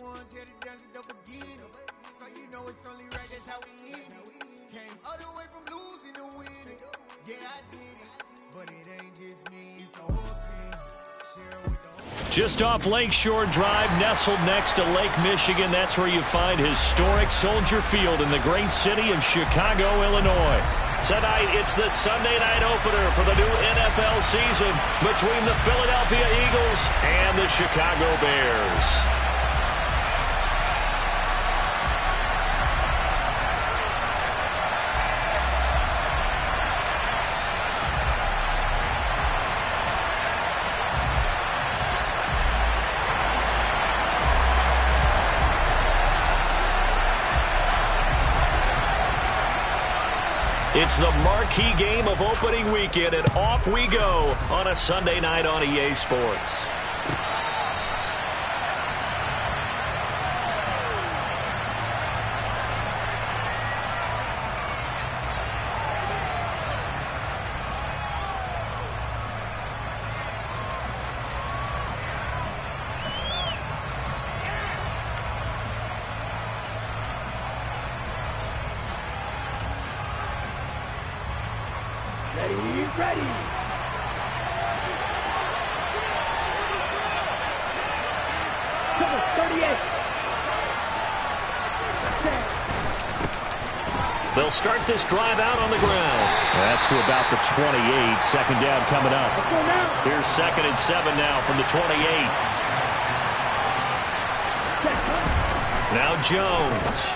ones here to dance at the beginning. So you know it's only right, that's how we end it. Came all the way from losing to winning. Yeah, I did it. But it ain't just me, it's the whole team. Share with the whole. Just off Lakeshore Drive, nestled next to Lake Michigan. That's where you find historic Soldier Field in the great city of Chicago, Illinois. Tonight, it's the Sunday night opener for the new NFL season between the Philadelphia Eagles and the Chicago Bears. It's the marquee game of opening weekend, and off we go on a Sunday night on EA Sports. Ready. Cover 38. They'll start this drive out on the ground. That's to about the 28. Second down coming up. Here's 2nd and 7 now from the 28. Now Jones.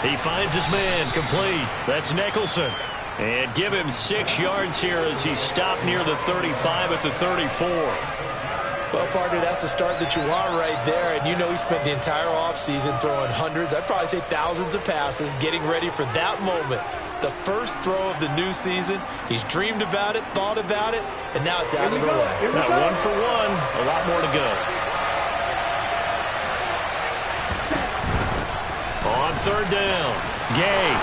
He finds his man complete. That's Nicholson. And give him 6 yards here as he stopped near the 35 at the 34. Well, partner, that's the start that you want right there. And you know he spent the entire offseason throwing hundreds, I'd probably say thousands of passes, getting ready for that moment. The first throw of the new season. He's dreamed about it, thought about it, and now it's out of the way. Now 1 for 1, a lot more to go. On 3rd down, Gay.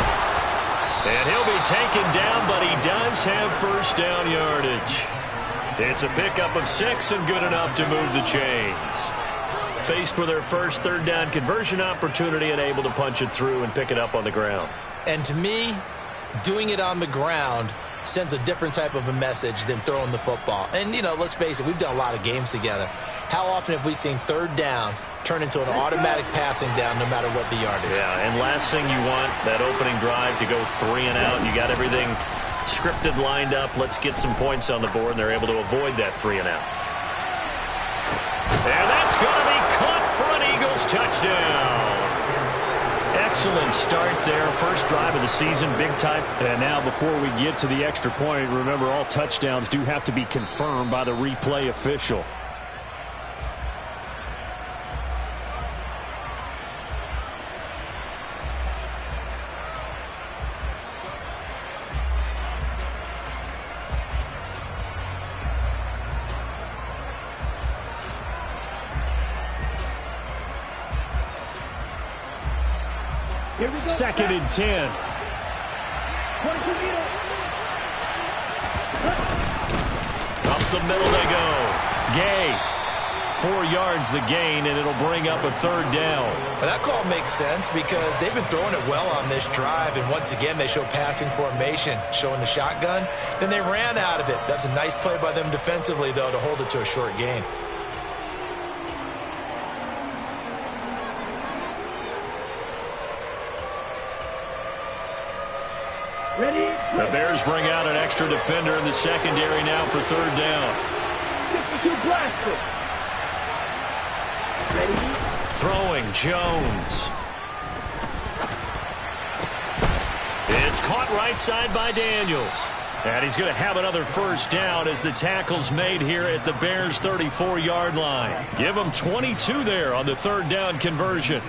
And he'll be taken down, but he does have first down yardage. It's a pickup of 6 and good enough to move the chains. Faced with their first 3rd down conversion opportunity and able to punch it through and pick it up on the ground. And to me, doing it on the ground sends a different type of a message than throwing the football. And, you know, let's face it, we've done a lot of games together. How often have we seen 3rd down turn into an automatic passing down no matter what the yardage? Yeah, and last thing you want, that opening drive to go 3 and out. You got everything scripted, lined up. Let's get some points on the board, and they're able to avoid that 3 and out. And that's going to be caught for an Eagles touchdown. Excellent start there. First drive of the season, big time. And now before we get to the extra point, remember all touchdowns do have to be confirmed by the replay official. Here we go. 2nd and 10. Up the middle they go. Gay. 4 yards the gain, and it'll bring up a 3rd down. Well, that call makes sense because they've been throwing it well on this drive, and once again they show passing formation, showing the shotgun. Then they ran out of it. That's a nice play by them defensively, though, to hold it to a short gain. Ready. The Bears bring out an extra defender in the secondary now for 3rd down. 52 blaster. Ready. Throwing Jones. It's caught right side by Daniels. And he's going to have another first down as the tackle's made here at the Bears' 34-yard line. Give them 22 there on the 3rd down conversion.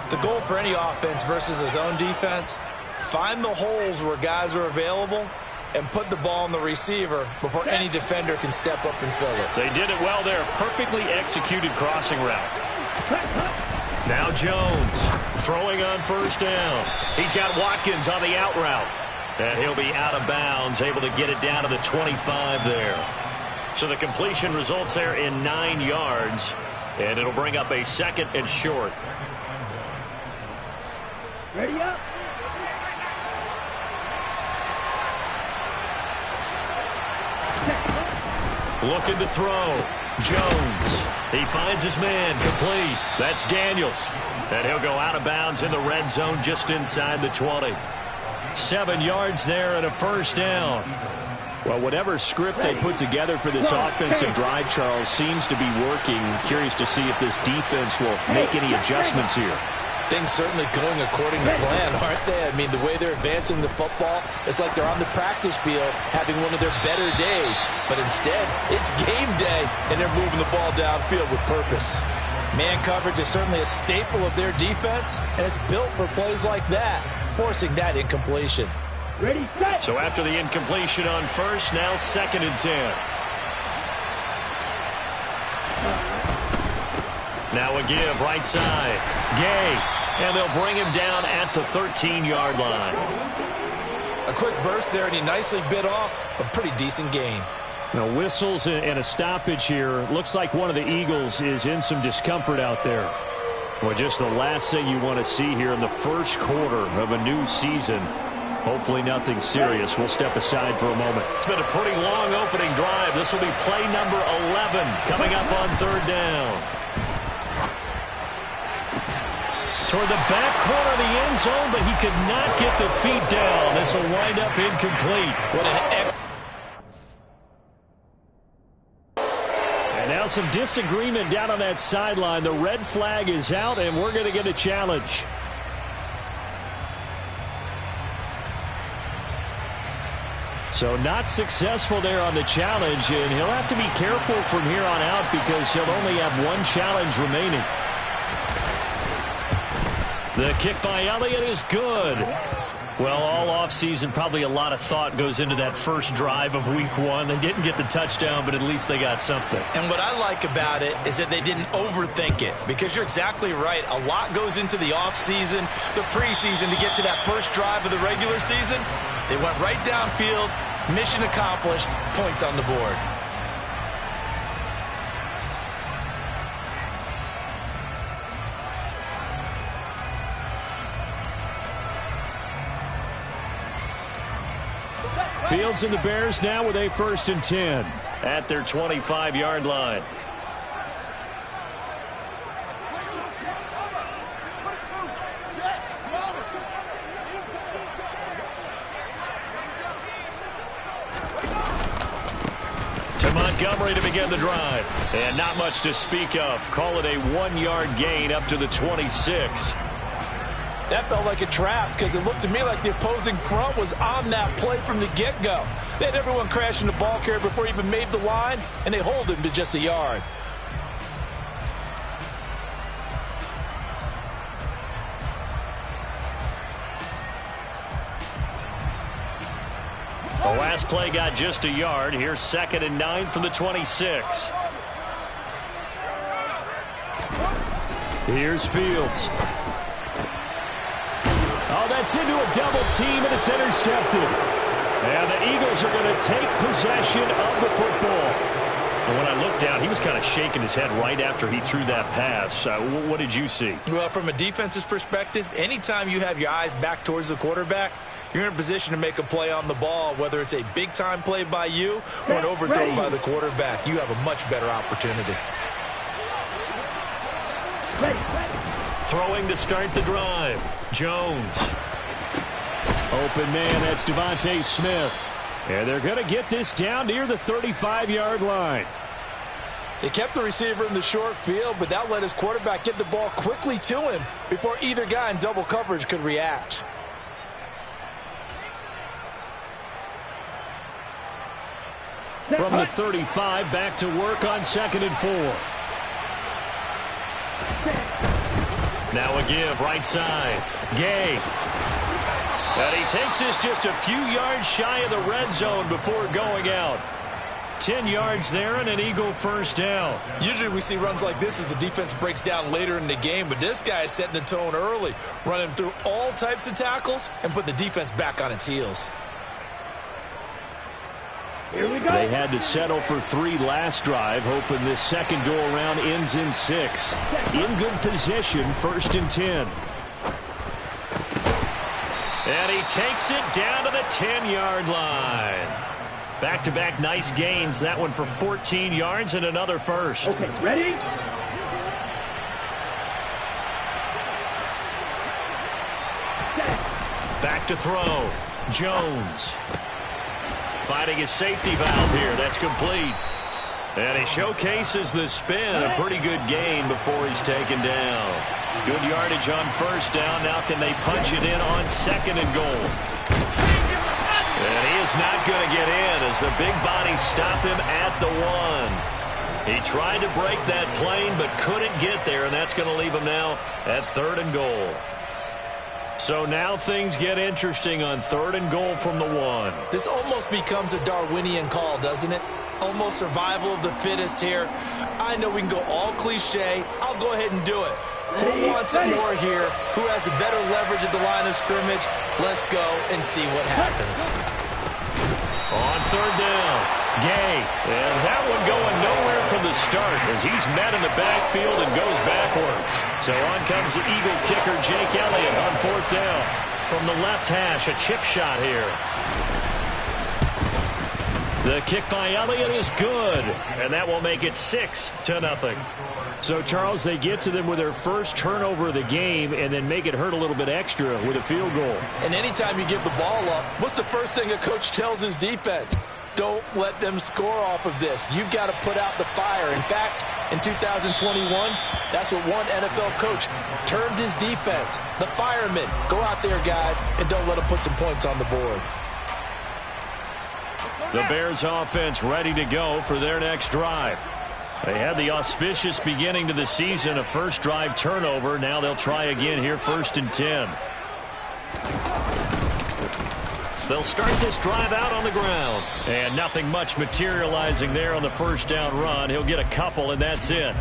The goal for any offense versus a zone defense, find the holes where guys are available and put the ball on the receiver before any defender can step up and fill it. They did it well there. Perfectly executed crossing route. Now Jones throwing on first down. He's got Watkins on the out route. And he'll be out of bounds, able to get it down to the 25 there. So the completion results there in 9 yards. And it'll bring up a 2nd and short. Ready up. Looking to throw. Jones. He finds his man. Complete. That's Daniels. And he'll go out of bounds in the red zone just inside the 20. 7 yards there and a first down. Well, whatever script they put together for this offensive drive, Charles, seems to be working. Curious to see if this defense will make any adjustments here. Things certainly going according to plan, aren't they? I mean, the way they're advancing the football, it's like they're on the practice field having one of their better days. But instead, it's game day, and they're moving the ball downfield with purpose. Man coverage is certainly a staple of their defense, and it's built for plays like that, forcing that incompletion. Ready, set. So after the incompletion on first, now 2nd and 10. Now a give, right side. Gay. And they'll bring him down at the 13-yard line. A quick burst there, and he nicely bit off a pretty decent gain. Now, whistles and a stoppage here. Looks like one of the Eagles is in some discomfort out there. Well, just the last thing you want to see here in the first quarter of a new season. Hopefully nothing serious. We'll step aside for a moment. It's been a pretty long opening drive. This will be play number 11 coming up on 3rd down. Toward the back corner of the end zone, but he could not get the feet down. This will wind up incomplete. What an And now some disagreement down on that sideline. The red flag is out, and we're going to get a challenge. So not successful there on the challenge, and he'll have to be careful from here on out because he'll only have one challenge remaining. The kick by Elliott is good. Well, all offseason, probably a lot of thought goes into that first drive of week 1. They didn't get the touchdown, but at least they got something. And what I like about it is that they didn't overthink it, because you're exactly right. A lot goes into the offseason, the preseason, to get to that first drive of the regular season. They went right downfield, mission accomplished, points on the board. Fields and the Bears now with a 1st and 10 at their 25-yard line. To Montgomery to begin the drive. And not much to speak of. Call it a 1-yard gain up to the 26. That felt like a trap because it looked to me like the opposing front was on that play from the get-go. They had everyone crashing the ball carrier before he even made the line, and they hold him to just a yard. The last play got just a yard. Here's 2nd and 9 from the 26. Here's Fields. Oh, that's into a double team, and it's intercepted. And the Eagles are going to take possession of the football. And when I looked down, he was kind of shaking his head right after he threw that pass. What did you see? Well, from a defense's perspective, anytime you have your eyes back towards the quarterback, you're in a position to make a play on the ball, whether it's a big-time play by you or an overthrow by the quarterback. You have a much better opportunity. Throwing to start the drive. Jones. Open man, that's Devontae Smith. And they're going to get this down near the 35-yard line. They kept the receiver in the short field, but that let his quarterback get the ball quickly to him before either guy in double coverage could react. From the 35, back to work on 2nd and 4. Now a give, right side. Gay. And he takes this just a few yards shy of the red zone before going out. 10 yards there and an Eagle first down. Usually we see runs like this as the defense breaks down later in the game, but this guy is setting the tone early, running through all types of tackles and putting the defense back on its heels. Here we go. They had to settle for 3 last drive, hoping this second go-around ends in 6. In good position, 1st and 10. And he takes it down to the 10-yard line. Back-to-back nice gains. That one for 14 yards and another first. Okay, ready? Back to throw. Jones. Finding his safety valve here. That's complete. And he showcases the spin. A pretty good gain before he's taken down. Good yardage on 1st down. Now can they punch it in on 2nd and goal? And he is not going to get in as the big bodies stop him at the 1. He tried to break that plane but couldn't get there, and that's going to leave him now at 3rd and goal. So now things get interesting on 3rd and goal from the 1. This almost becomes a Darwinian call, doesn't it? Almost survival of the fittest here. I know we can go all cliche. I'll go ahead and do it. Who wants it more here? Who has a better leverage at the line of scrimmage? Let's go and see what happens. On 3rd down, Gay. And that one going nowhere from the start as he's met in the backfield and goes backwards. So on comes the Eagle kicker, Jake Elliott, on 4th down. From the left hash, a chip shot here. The kick by Elliott is good, and that will make it 6-0. So, Charles, they get to them with their first turnover of the game and then make it hurt a little bit extra with a field goal. And anytime you give the ball up, what's the first thing a coach tells his defense? Don't let them score off of this. You've got to put out the fire. In fact, in 2021, that's what one NFL coach termed his defense. The firemen. Go out there, guys, and don't let them put some points on the board. The Bears offense ready to go for their next drive. They had the auspicious beginning to the season, a first drive turnover. Now they'll try again here, 1st and 10. They'll start this drive out on the ground. And nothing much materializing there on the 1st down run. He'll get a couple, and that's it.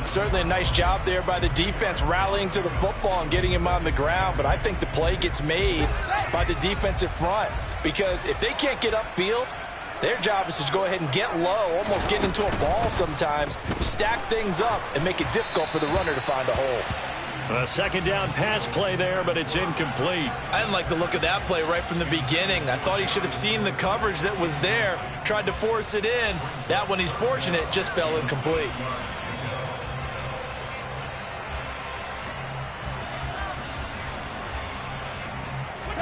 Certainly a nice job there by the defense rallying to the football and getting him on the ground. But I think the play gets made by the defensive front. Because if they can't get upfield, their job is to go ahead and get low, almost get into a ball sometimes, stack things up, and make it difficult for the runner to find a hole. A 2nd down pass play there, but it's incomplete. I didn't like the look of that play right from the beginning. I thought he should have seen the coverage that was there, tried to force it in. That one, he's fortunate, just fell incomplete.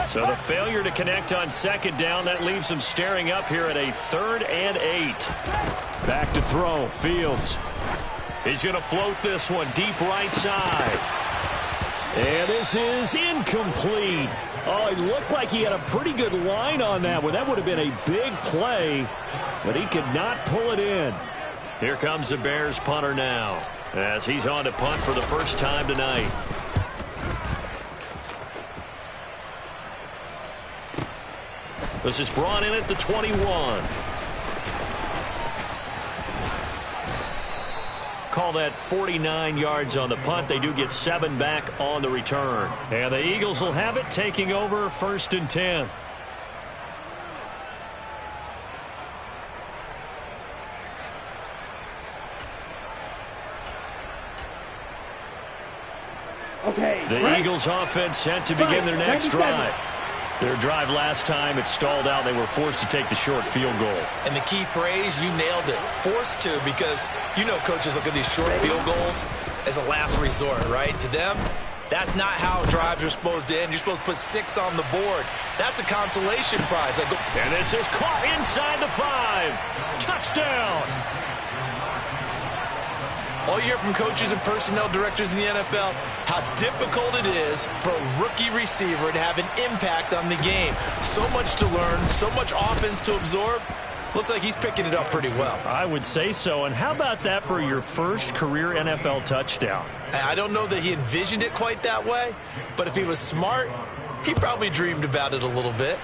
So the failure to connect on 2nd down, that leaves him staring up here at a 3rd and 8. Back to throw, Fields. He's going to float this one deep right side. And this is incomplete. Oh, it looked like he had a pretty good line on that one. That would have been a big play, but he could not pull it in. Here comes the Bears punter now, as he's on to punt for the first time tonight. This is brought in at the 21. Call that 49 yards on the punt. They do get 7 back on the return. And the Eagles will have it, taking over 1st and 10. Okay. The Eagles offense set to begin their next drive. Their drive last time, it stalled out. They were forced to take the short field goal. And the key phrase, you nailed it, forced to, because you know coaches look at these short field goals as a last resort, right? To them, that's not how drives are supposed to end. You're supposed to put 6 on the board. That's a consolation prize. And this is caught inside the 5. Touchdown. All you hear from coaches and personnel directors in the NFL, how difficult it is for a rookie receiver to have an impact on the game. So much to learn, so much offense to absorb. Looks like he's picking it up pretty well. I would say so. And how about that for your first career NFL touchdown? I don't know that he envisioned it quite that way, but if he was smart, he probably dreamed about it a little bit.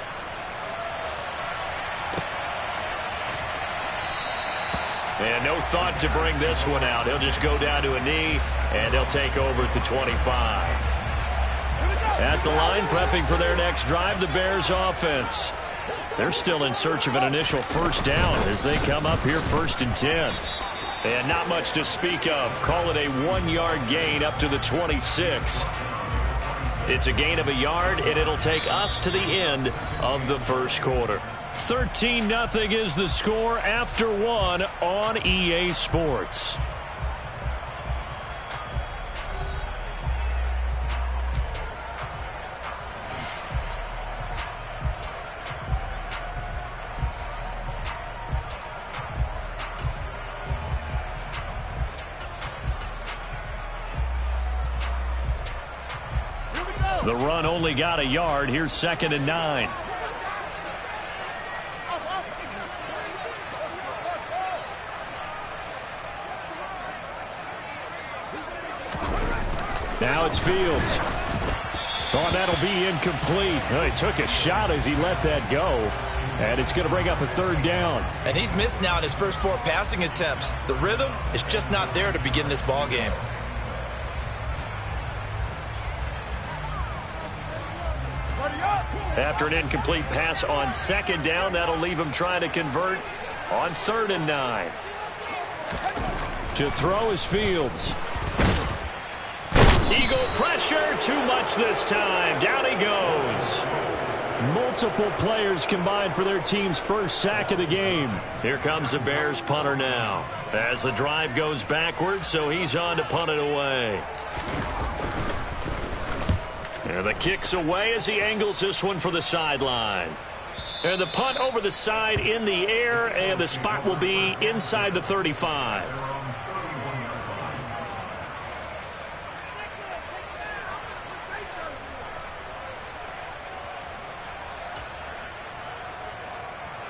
And no thought to bring this one out. He'll just go down to a knee, and they'll take over at the 25. At the line, prepping for their next drive, the Bears offense. They're still in search of an initial first down as they come up here 1st and 10. And not much to speak of. Call it a 1-yard gain up to the 26. It's a gain of a yard, and it'll take us to the end of the first quarter. 13-0 is the score after 1 on EA Sports. The run only got a yard. Here's 2nd and 9. Now it's Fields. Oh, that'll be incomplete. Oh, he took a shot as he let that go. And it's going to bring up a 3rd down. And he's missed now in his first 4 passing attempts. The rhythm is just not there to begin this ball game. After an incomplete pass on 2nd down, that'll leave him trying to convert on 3rd and 9. To throw is Fields. Eagle pressure, too much this time. Down he goes. Multiple players combined for their team's first sack of the game. Here comes the Bears punter now. As the drive goes backwards, so he's on to punt it away. And the kick's away as he angles this one for the sideline. And the punt over the side in the air, and the spot will be inside the 35.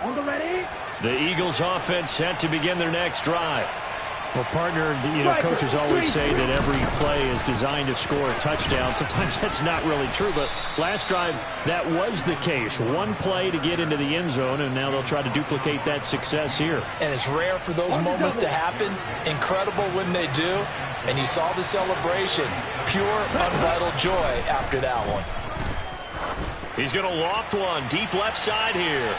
On the ready. The Eagles offense set to begin their next drive. Well, partner, coaches always say that every play is designed to score a touchdown. Sometimes that's not really true, but last drive, that was the case. One play to get into the end zone, and now they'll try to duplicate that success here. And it's rare for those moments to happen. Incredible when they do. And you saw the celebration. Pure, unbridled joy after that one. He's going to loft one deep left side here.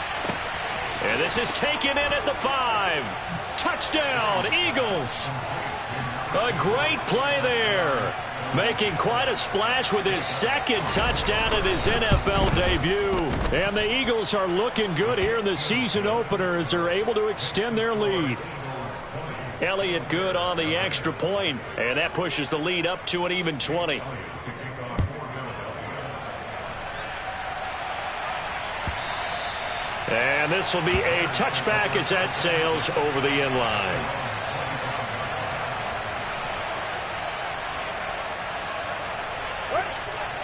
And this is taken in at the 5. Touchdown, Eagles. A great play there. Making quite a splash with his 2nd touchdown at his NFL debut. And the Eagles are looking good here in the season opener as they're able to extend their lead. Elliott good on the extra point, and that pushes the lead up to an even 20. And this will be a touchback as that sails over the end line.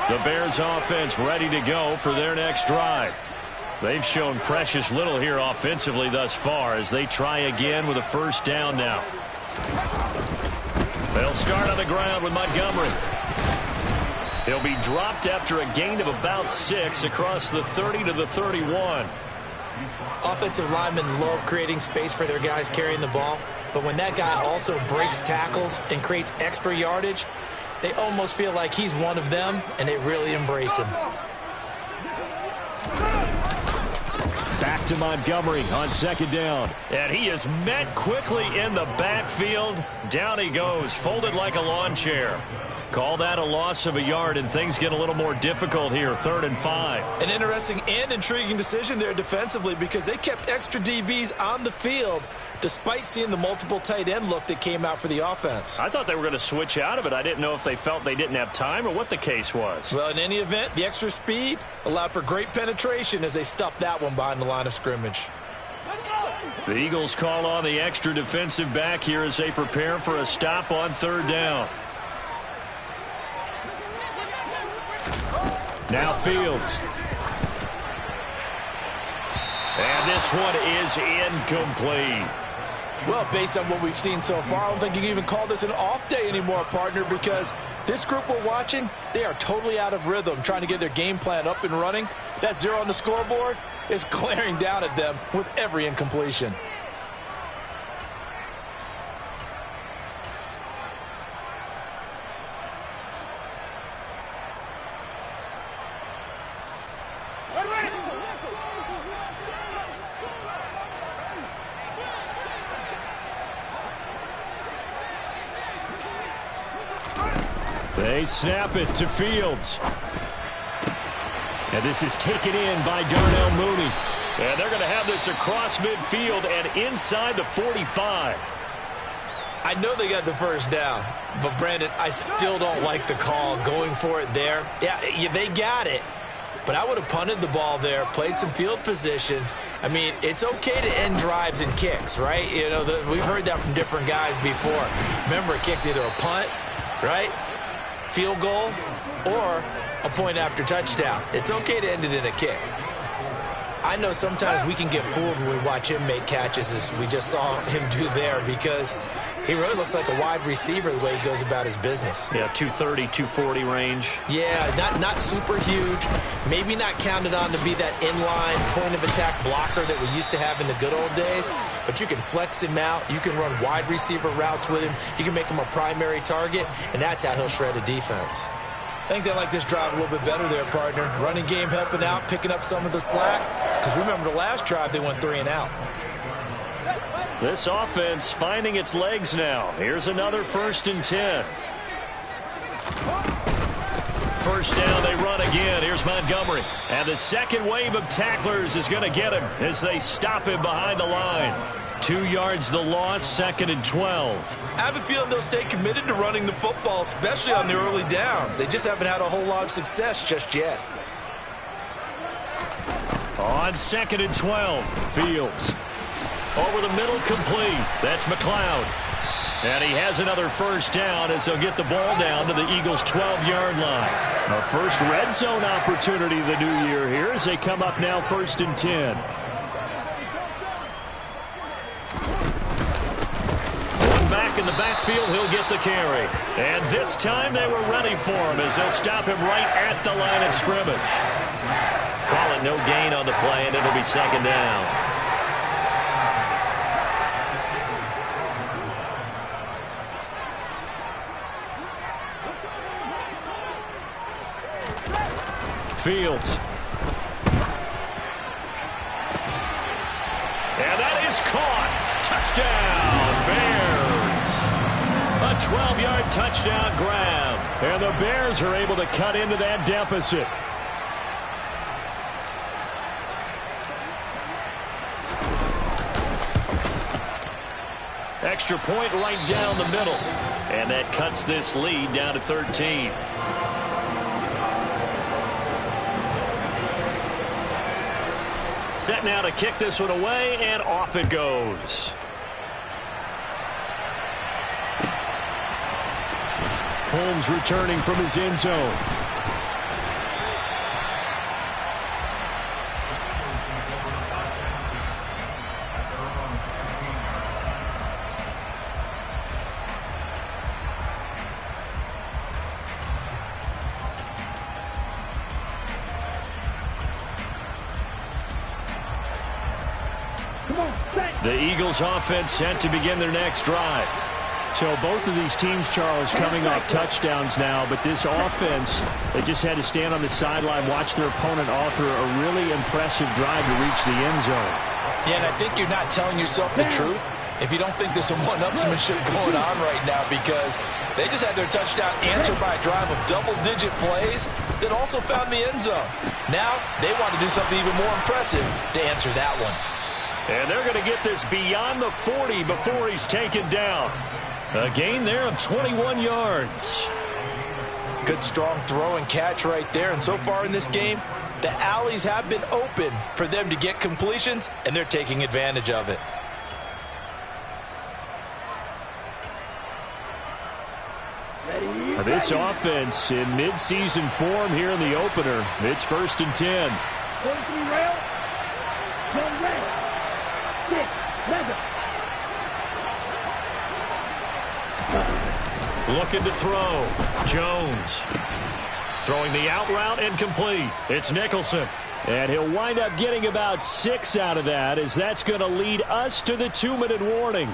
The Bears offense ready to go for their next drive. They've shown precious little here offensively thus far as they try again with a first down now. They'll start on the ground with Montgomery. He'll be dropped after a gain of about 6 across the 30 to the 31. Offensive linemen love creating space for their guys carrying the ball, but when that guy also breaks tackles and creates extra yardage, they almost feel like he's one of them, and they really embrace him. Back to Montgomery on 2nd down. And he is met quickly in the backfield. Down he goes, folded like a lawn chair. Call that a loss of a yard, and things get a little more difficult here, 3rd and 5. An interesting and intriguing decision there defensively because they kept extra DBs on the field despite seeing the multiple tight end look that came out for the offense. I thought they were going to switch out of it. I didn't know if they felt they didn't have time or what the case was. Well, in any event, the extra speed allowed for great penetration as they stuffed that one behind the line of scrimmage. The Eagles call on the extra defensive back here as they prepare for a stop on 3rd down. Now Fields. And this one is incomplete. Well, based on what we've seen so far, I don't think you can even call this an off day anymore, partner, because this group we're watching, they are totally out of rhythm, trying to get their game plan up and running. That 0 on the scoreboard is glaring down at them with every incompletion. They snap it to Fields. And this is taken in by Darnell Mooney. And they're going to have this across midfield and inside the 45. I know they got the first down, but Brandon, I still don't like the call going for it there. Yeah, they got it, but I would have punted the ball there, played some field position. I mean, it's okay to end drives and kicks, right? You know, we've heard that from different guys before. Remember, a kick's either a punt, right, field goal, or a point after touchdown. It's okay to end it in a kick. I know sometimes we can get fooled when we watch him make catches, as we just saw him do there, because he really looks like a wide receiver the way he goes about his business. Yeah, 230, 240 range. Yeah, not super huge. Maybe not counted on to be that inline point-of-attack blocker that we used to have in the good old days, but you can flex him out. You can run wide receiver routes with him. You can make him a primary target, and that's how he'll shred a defense. I think they like this drive a little bit better there, partner. Running game helping out, picking up some of the slack. Because remember, the last drive, they went 3 and out. This offense finding its legs now. Here's another 1st and 10. First down, they run again. Here's Montgomery. And the second wave of tacklers is going to get him as they stop him behind the line. 2 yards the loss, 2nd and 12. I have a feeling they'll stay committed to running the football, especially on the early downs. They just haven't had a whole lot of success just yet. On 2nd and 12, Fields. Over the middle, complete. That's McLeod. And he has another first down as they'll get the ball down to the Eagles' 12-yard line. A first red zone opportunity the new year here as they come up now 1st and 10. One back in the backfield, he'll get the carry. And this time they were ready for him as they'll stop him right at the line of scrimmage. Call it no gain on the play, and it'll be 2nd down. Fields. And that is caught. Touchdown, Bears. A 12-yard touchdown grab. And the Bears are able to cut into that deficit. Extra point right down the middle. And that cuts this lead down to 13. Set now to kick this one away, and off it goes. Holmes returning from his end zone. The Eagles offense set to begin their next drive. So both of these teams, Charles, coming off touchdowns now, but this offense, they just had to stand on the sideline, watch their opponent author a really impressive drive to reach the end zone. Yeah, and I think you're not telling yourself the truth if you don't think there's some one-upsmanship going on right now, because they just had their touchdown answered by a drive of double-digit plays that also found the end zone. Now they want to do something even more impressive to answer that one. And they're going to get this beyond the 40 before he's taken down. A gain there of 21 yards. Good strong throw and catch right there. And so far in this game, the alleys have been open for them to get completions, and they're taking advantage of it. This offense in midseason form here in the opener. It's 1st and 10. Looking to throw. Jones. Throwing the out route and complete. It's Nicholson. And he'll wind up getting about 6 out of that, as that's going to lead us to the 2-minute warning.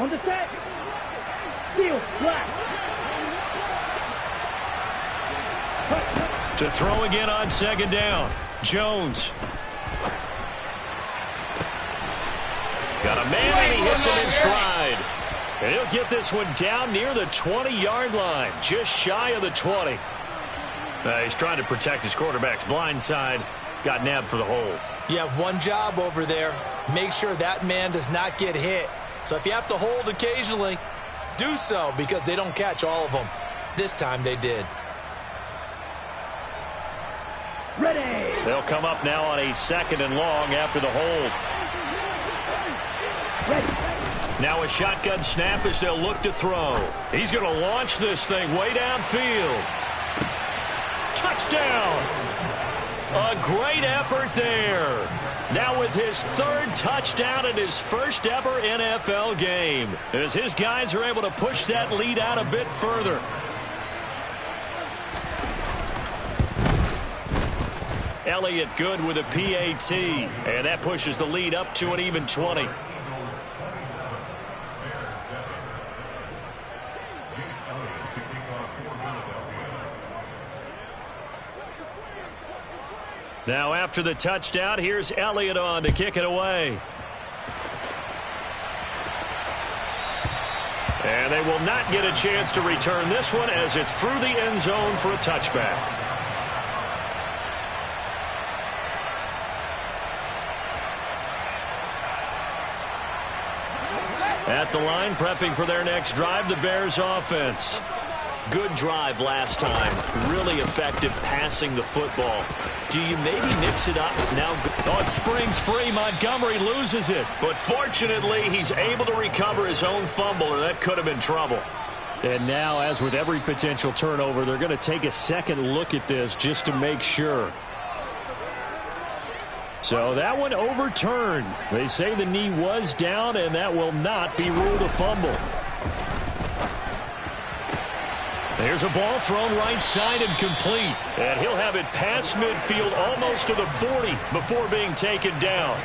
On the set. Field flat. To throw again on second down. Jones. Got a man, and he hits him in stride. And he'll get this one down near the 20-yard line, just shy of the 20. He's trying to protect his quarterback's blind side. Got nabbed for the hold. You have one job over there. Make sure that man does not get hit. So if you have to hold occasionally, do so, because they don't catch all of them. This time they did. Ready. They'll come up now on a second and long after the hold. Now a shotgun snap as they'll look to throw. He's going to launch this thing way downfield. Touchdown! A great effort there. Now with his third touchdown in his first ever NFL game, as his guys are able to push that lead out a bit further. Elliott good with a PAT, and that pushes the lead up to an even 20. Now after the touchdown, here's Elliott on to kick it away. And they will not get a chance to return this one as it's through the end zone for a touchback. At the line, prepping for their next drive, the Bears offense. Good drive last time. Really effective passing the football. Do you maybe mix it up? Now, it springs free. Montgomery loses it. But fortunately, he's able to recover his own fumble, or that could have been trouble. And now, as with every potential turnover, they're going to take a second look at this just to make sure. So that one overturned. They say the knee was down, and that will not be ruled a fumble. There's a ball thrown right side and complete. And he'll have it past midfield almost to the 40 before being taken down.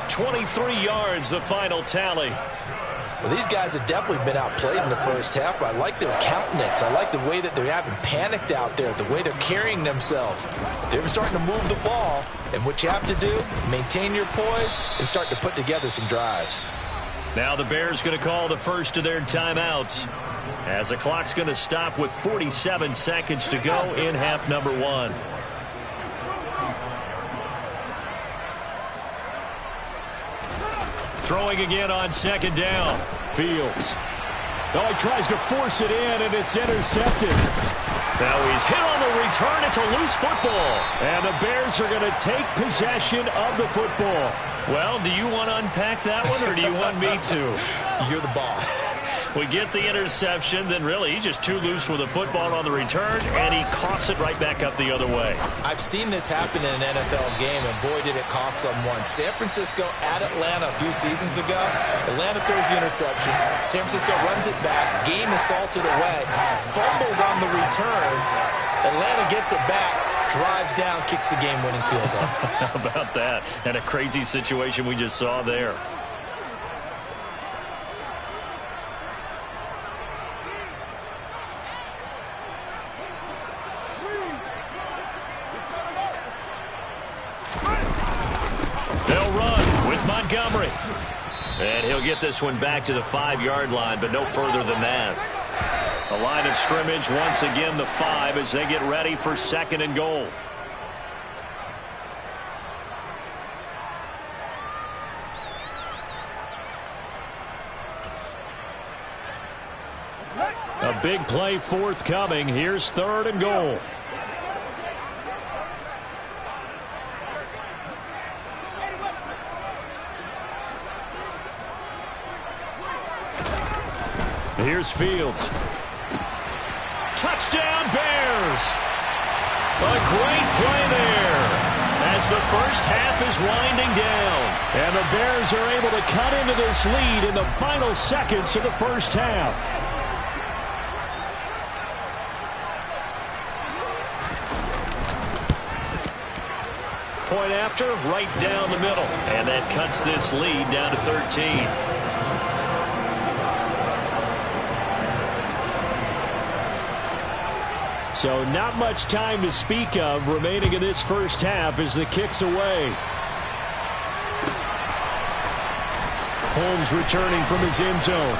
23 yards, the final tally. Well, these guys have definitely been outplayed in the first half. I like their countenance. I like the way that they're having panicked out there, the way they're carrying themselves. They're starting to move the ball. And what you have to do, maintain your poise and start to put together some drives. Now the Bears going to call the first of their timeouts, as the clock's going to stop with 47 seconds to go in half number one. Throwing again on second down. Fields. Oh, he tries to force it in, and it's intercepted. Now he's hit on the return. It's a loose football. And the Bears are going to take possession of the football. Well, do you want to unpack that one, or do you want me to? You're the boss. We get the interception, then really he's just too loose with the football on the return, and he coughs it right back up the other way. I've seen this happen in an NFL game, and boy, did it cost someone. San Francisco at Atlanta a few seasons ago. Atlanta throws the interception. San Francisco runs it back. Game is salted away. Fumbles on the return. Atlanta gets it back. Drives down, kicks the game-winning field goal. How about that? And a crazy situation we just saw there. They'll run with Montgomery. And he'll get this one back to the 5-yard line, but no further than that. The line of scrimmage once again the 5 as they get ready for second and goal. A big play forthcoming. Here's third and goal. Here's Fields. Touchdown, Bears! A great play there as the first half is winding down. And the Bears are able to cut into this lead in the final seconds of the first half. Point after, right down the middle. And that cuts this lead down to 13. So not much time to speak of remaining in this first half as the kick's away. Holmes returning from his end zone.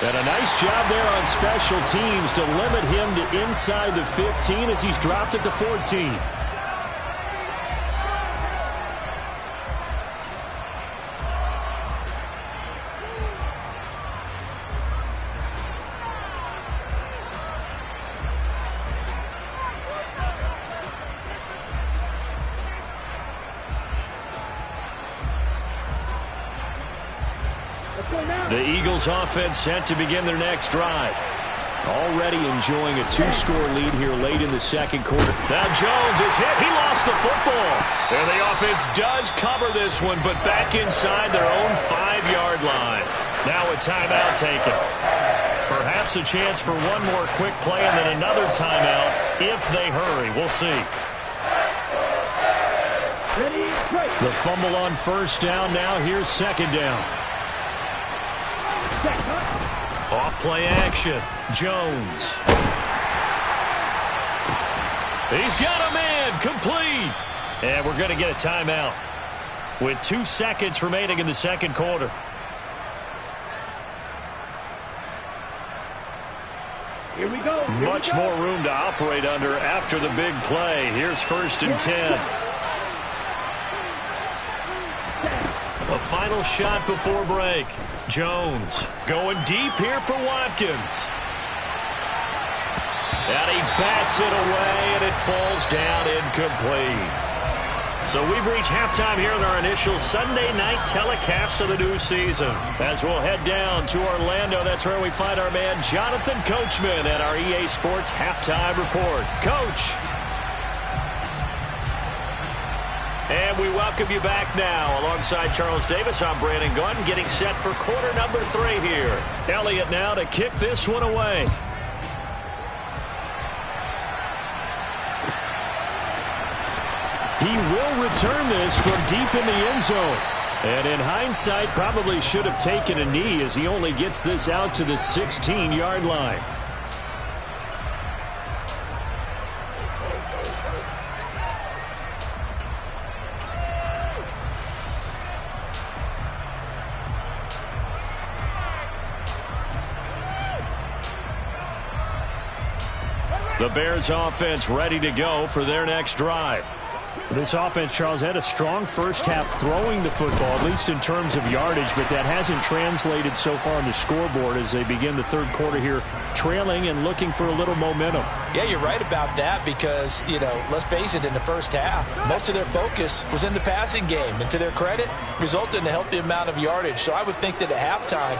And a nice job there on special teams to limit him to inside the 15 as he's dropped at the 14. The Eagles offense set to begin their next drive. Already enjoying a 2-score lead here late in the second quarter. Now Jones is hit. He lost the football. And the offense does cover this one, but back inside their own 5-yard line. Now a timeout taken. Perhaps a chance for one more quick play and then another timeout if they hurry. We'll see. The fumble on first down. Now here's second down. Off play action. Jones. He's got a man. Complete. And we're going to get a timeout with 2 seconds remaining in the second quarter. Here we go. Much more room to operate under after the big play. Here's 1st and 10. A final shot before break. Jones going deep here for Watkins. And he bats it away, and it falls down incomplete. So we've reached halftime here in our initial Sunday night telecast of the new season. As we'll head down to Orlando, that's where we find our man Jonathan Coachman at our EA Sports Halftime Report. Coach. And we welcome you back now. Alongside Charles Davis, I'm Brandon Gunn, getting set for quarter number 3 here. Elliott now to kick this one away. He will return this from deep in the end zone. And in hindsight, probably should have taken a knee as he only gets this out to the 16-yard line. The Bears offense ready to go for their next drive. This offense, Charles, had a strong first half throwing the football, at least in terms of yardage, but that hasn't translated so far on the scoreboard as they begin the third quarter here, trailing and looking for a little momentum. Yeah, you're right about that because, let's face it, in the first half, most of their focus was in the passing game. And to their credit, resulted in a healthy amount of yardage. So I would think that at halftime,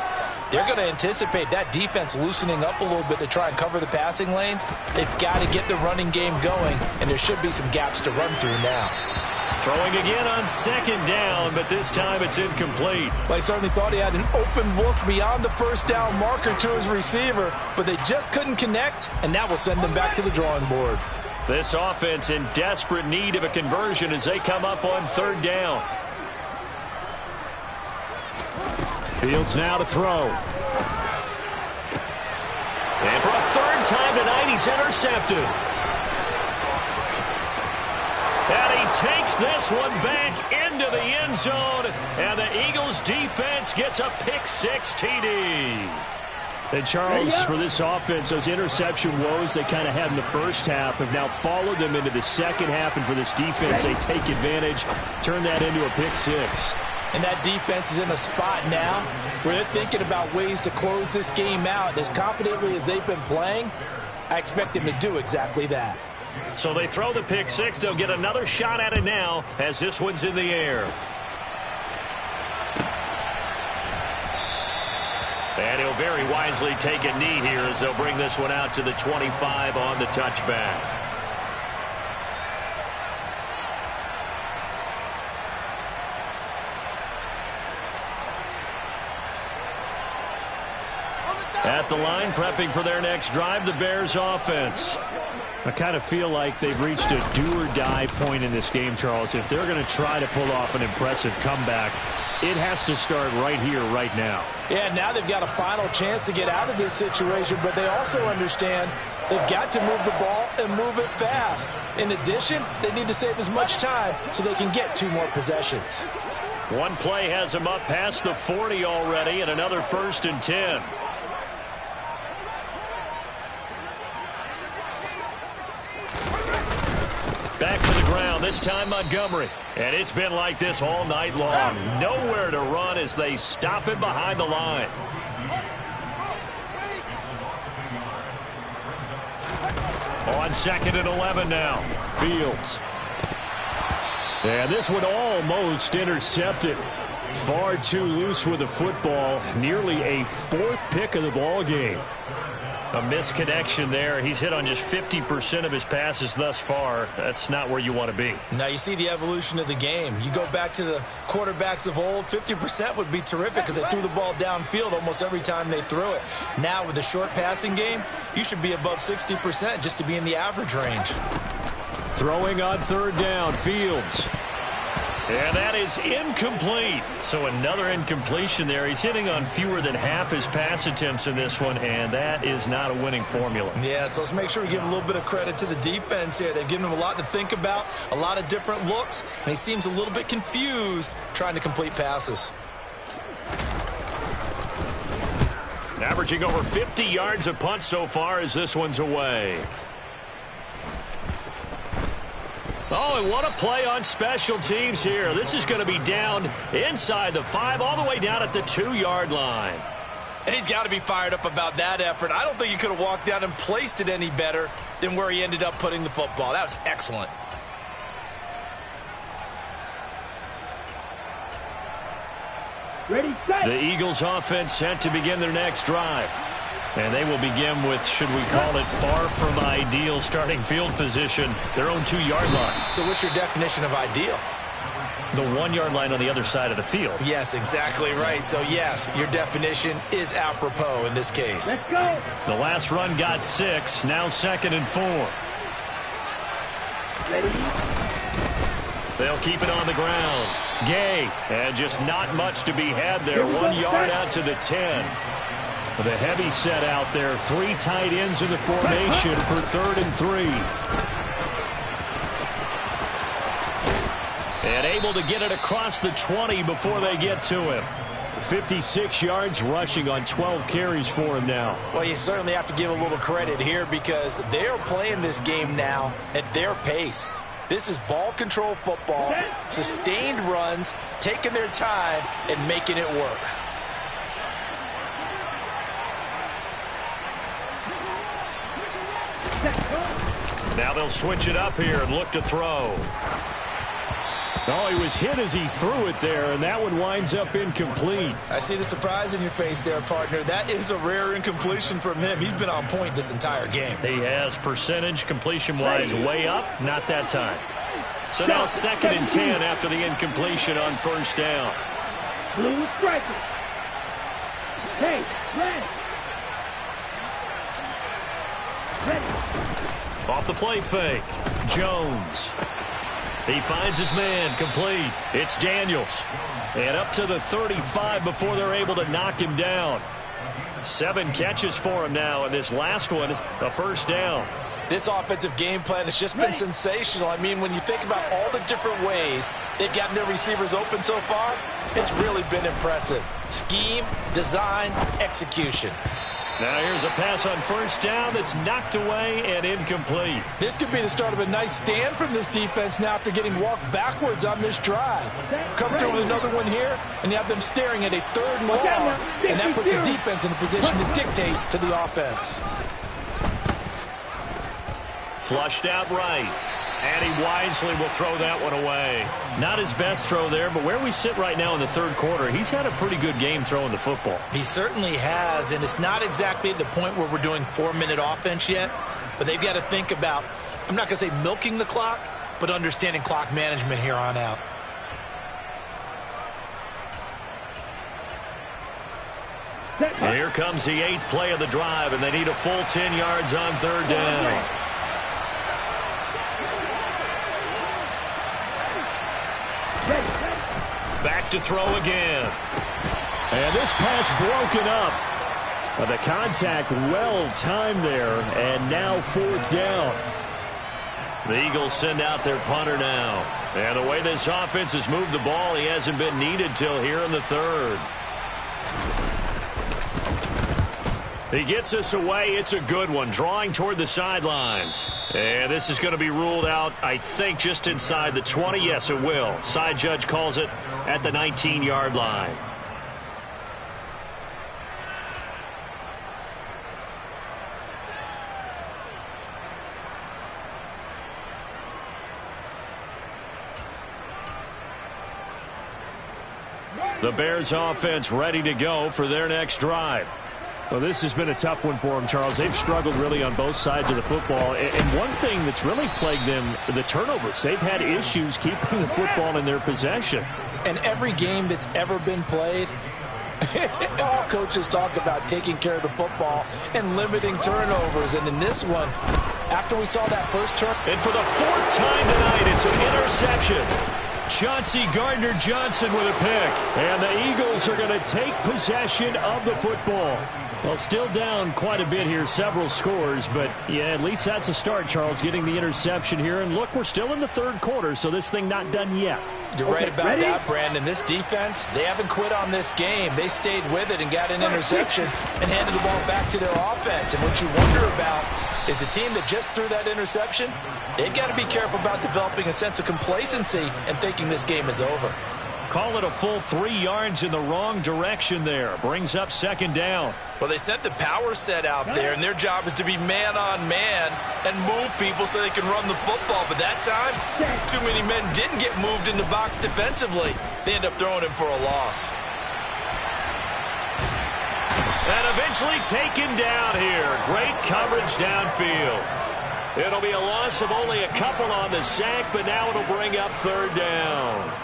they're going to anticipate that defense loosening up a little bit to try and cover the passing lanes. They've got to get the running game going, and there should be some gaps to run through now. Throwing again on second down, but this time it's incomplete. Well, I certainly thought he had an open look beyond the first down marker to his receiver, but they just couldn't connect, and that will send them back to the drawing board. This offense in desperate need of a conversion as they come up on third down. Fields now to throw. And for a third time tonight, he's intercepted. And he takes this one back into the end zone, and the Eagles defense gets a pick-6 TD. And Charles, for this offense, those interception woes they kind of had in the first half have now followed them into the second half, and for this defense, they take advantage, turn that into a pick-6. And that defense is in a spot now where they're thinking about ways to close this game out. And as confidently as they've been playing, I expect them to do exactly that. So they throw the pick-6. They'll get another shot at it now as this one's in the air. And he'll very wisely take a knee here as they'll bring this one out to the 25 on the touchback. At the line, prepping for their next drive, the Bears offense. I kind of feel like they've reached a do-or-die point in this game, Charles. If they're going to try to pull off an impressive comeback, it has to start right here, right now. Yeah, now they've got a final chance to get out of this situation, but they also understand They've got to move the ball and move it fast. In addition, they need to save as much time so they can get 2 more possessions. One play has him up past the 40 already, and another 1st and 10. Back to the ground, this time Montgomery. And it's been like this all night long. Nowhere to run as they stop him behind the line. On 2nd and 11 now. Fields. And this one almost intercepted. Far too loose with the football. Nearly a 4th pick of the ball game. A misconnection there. He's hit on just 50% of his passes thus far. That's not where you want to be. Now you see the evolution of the game. You go back to the quarterbacks of old, 50% would be terrific because they threw the ball downfield almost every time they threw it. Now with the short passing game, you should be above 60% just to be in the average range. Throwing on 3rd down, Fields. And that is incomplete. So another incompletion there. He's hitting on fewer than half his pass attempts in this one, and that is not a winning formula. Yeah, so let's make sure we give a little bit of credit to the defense here. They've given him a lot to think about, a lot of different looks, and he seems a little bit confused trying to complete passes. Averaging over 50 yards a punt so far as this one's away. Oh, and what a play on special teams here. This is going to be down inside the 5, all the way down at the 2-yard line. And he's got to be fired up about that effort. I don't think he could have walked down and placed it any better than where he ended up putting the football. That was excellent. Ready, set. The Eagles offense set to begin their next drive. And they will begin with, should we call it, far from ideal starting field position, their own 2-yard line. So what's your definition of ideal? The 1-yard line on the other side of the field. Yes, exactly right. So, yes, your definition is apropos in this case. Let's go. The last run got 6, now 2nd and 4. Ready. They'll keep it on the ground. Gay, and just not much to be had there. 1 yard out to the 10. With a heavy set out there. 3 tight ends in the formation for 3rd and 3. And able to get it across the 20 before they get to him. 56 yards rushing on 12 carries for him now. Well, you certainly have to give a little credit here because they're playing this game now at their pace. This is ball control football, sustained runs, taking their time and making it work. Now they'll switch it up here and look to throw. Oh, he was hit as he threw it there, and that one winds up incomplete. I see the surprise in your face there, partner. That is a rare incompletion from him. He's been on point this entire game. He has percentage completion-wise way up, not that time. So now 2nd and 10 after the incompletion on 1st down. Blue striker. Hey, red. Off the play fake. Jones. He finds his man, complete. It's Daniels. And up to the 35 before they're able to knock him down. 7 catches for him now, and this last one, a 1st down. This offensive game plan has just been sensational. I mean, when you think about all the different ways they've gotten their receivers open so far, it's really been impressive. Scheme, design, execution. Now here's a pass on 1st down that's knocked away and incomplete. This could be the start of a nice stand from this defense now after getting walked backwards on this drive. Come through with another one here, and you have them staring at a 3rd and long, and that puts the defense in a position to dictate to the offense. Flushed out right. And he wisely will throw that one away. Not his best throw there, but where we sit right now in the 3rd quarter, he's had a pretty good game throwing the football. He certainly has, and it's not exactly at the point where we're doing 4-minute offense yet, but they've got to think about, I'm not going to say milking the clock, but understanding clock management here on out. And here comes the 8th play of the drive, and they need a full 10 yards on 3rd down. Back to throw again. And this pass broken up. The contact well timed there, and now 4th down. The Eagles send out their punter now. And the way this offense has moved the ball, he hasn't been needed till here in the 3rd. He gets us away. It's a good one, drawing toward the sidelines. And this is going to be ruled out, I think, just inside the 20. Yes, it will. Side judge calls it at the 19-yard line. The Bears offense ready to go for their next drive. Well, this has been a tough one for them, Charles. They've struggled really on both sides of the football. And one thing that's really plagued them, the turnovers. They've had issues keeping the football in their possession. And every game that's ever been played, all coaches talk about taking care of the football and limiting turnovers. And in this one, after we saw that first turn. And for the 4th time tonight, it's an interception. Chauncey Gardner-Johnson with a pick. And the Eagles are going to take possession of the football. Well, still down quite a bit here, several scores, but yeah, at least that's a start, Charles, getting the interception here. And look, we're still in the 3rd quarter, so this thing not done yet. You're right about that, Brandon. This defense, they haven't quit on this game. They stayed with it and got an interception and handed the ball back to their offense. And what you wonder about is the team that just threw that interception, they've got to be careful about developing a sense of complacency and thinking this game is over. Call it a full 3 yards in the wrong direction there. Brings up 2nd down. Well, they sent the power set out there, and their job is to be man-on-man and move people so they can run the football. But that time, too many men didn't get moved in the box defensively. They end up throwing him for a loss. And eventually taken down here. Great coverage downfield. It'll be a loss of only a couple on the sack, but now it'll bring up 3rd down.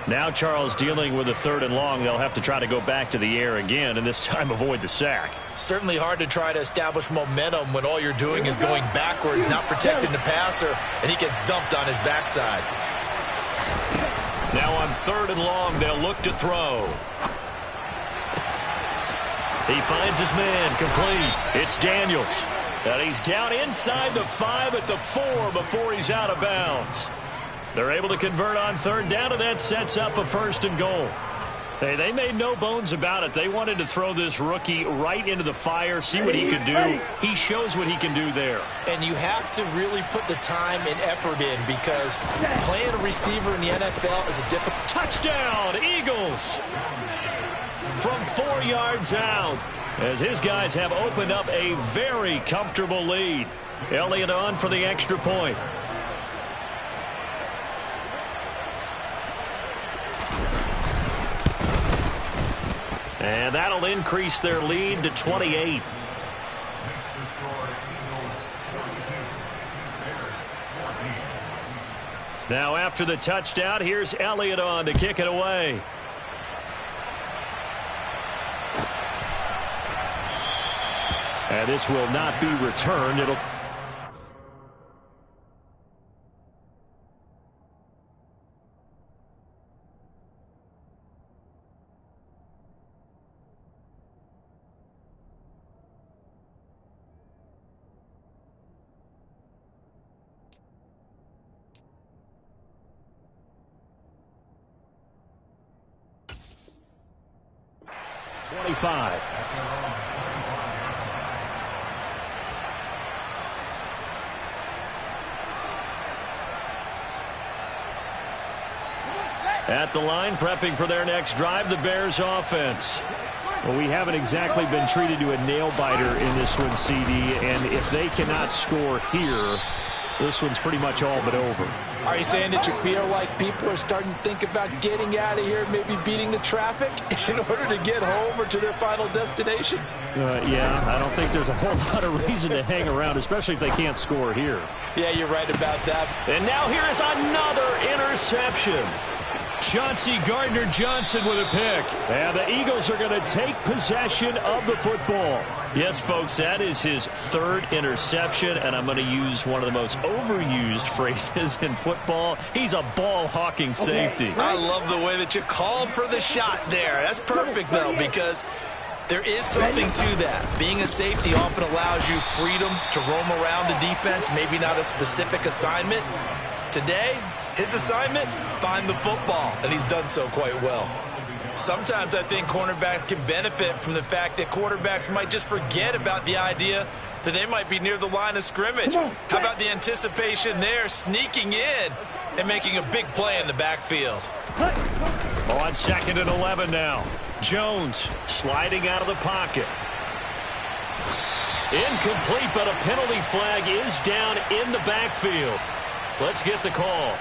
Now Charles dealing with a 3rd and long. They'll have to try to go back to the air again, and this time avoid the sack. Certainly hard to try to establish momentum when all you're doing is going backwards, not protecting the passer, and he gets dumped on his backside. Now on 3rd and long, they'll look to throw. He finds his man, complete. It's Daniels. And he's down inside the 5 at the 4 before he's out of bounds. They're able to convert on 3rd down, and that sets up a 1st and goal. Hey, they made no bones about it. They wanted to throw this rookie right into the fire, see what he could do. He shows what he can do there. And you have to really put the time and effort in because playing a receiver in the NFL is a difficult. Touchdown, Eagles! From 4 yards out, as his guys have opened up a very comfortable lead. Elliott on for the extra point. And that'll increase their lead to 28. Now after the touchdown, here's Elliott on to kick it away. And this will not be returned. It'll... At the line, prepping for their next drive, the Bears offense. Well, we haven't exactly been treated to a nail-biter in this one, CD, and if they cannot score here, this one's pretty much all but over. Are you saying that you feel like people are starting to think about getting out of here, maybe beating the traffic in order to get home or to their final destination? Yeah, I don't think there's a whole lot of reason to hang around, especially if they can't score here. Yeah, you're right about that. And now here is another interception. Chauncey Gardner-Johnson with a pick. And the Eagles are going to take possession of the football. Yes, folks, that is his 3rd interception, and I'm going to use one of the most overused phrases in football. He's a ball-hawking safety. I love the way that you called for the shot there. That's perfect, though, because There is something to that. Being a safety often allows you freedom to roam around the defense, maybe not a specific assignment. Today, his assignment, find the football, and he's done so quite well. Sometimes I think cornerbacks can benefit from the fact that quarterbacks might just forget about the idea that they might be near the line of scrimmage. How about the anticipation there, sneaking in and making a big play in the backfield? On 2nd and 11 now. Jones sliding out of the pocket. Incomplete, but a penalty flag is down in the backfield. Let's get the call.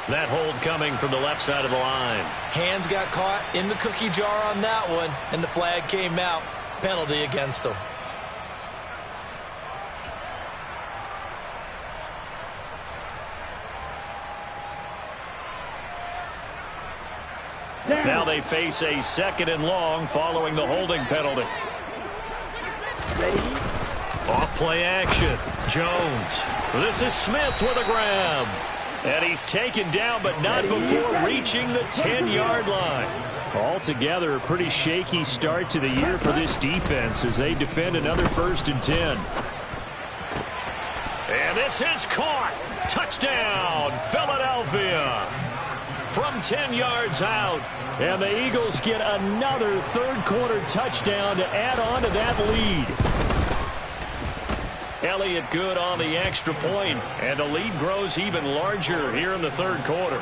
That hold coming from the left side of the line. Hands got caught in the cookie jar on that one, and the flag came out. Penalty against him. Now they face a 2nd and long following the holding penalty. Off play action. Jones. This is Smith with a grab. And he's taken down, but not before reaching the 10-yard line. Altogether, a pretty shaky start to the year for this defense as they defend another 1st and 10. And this is caught. Touchdown, Philadelphia. From 10 yards out. And the Eagles get another third-quarter touchdown to add on to that lead. Elliott good on the extra point, and the lead grows even larger here in the 3rd quarter.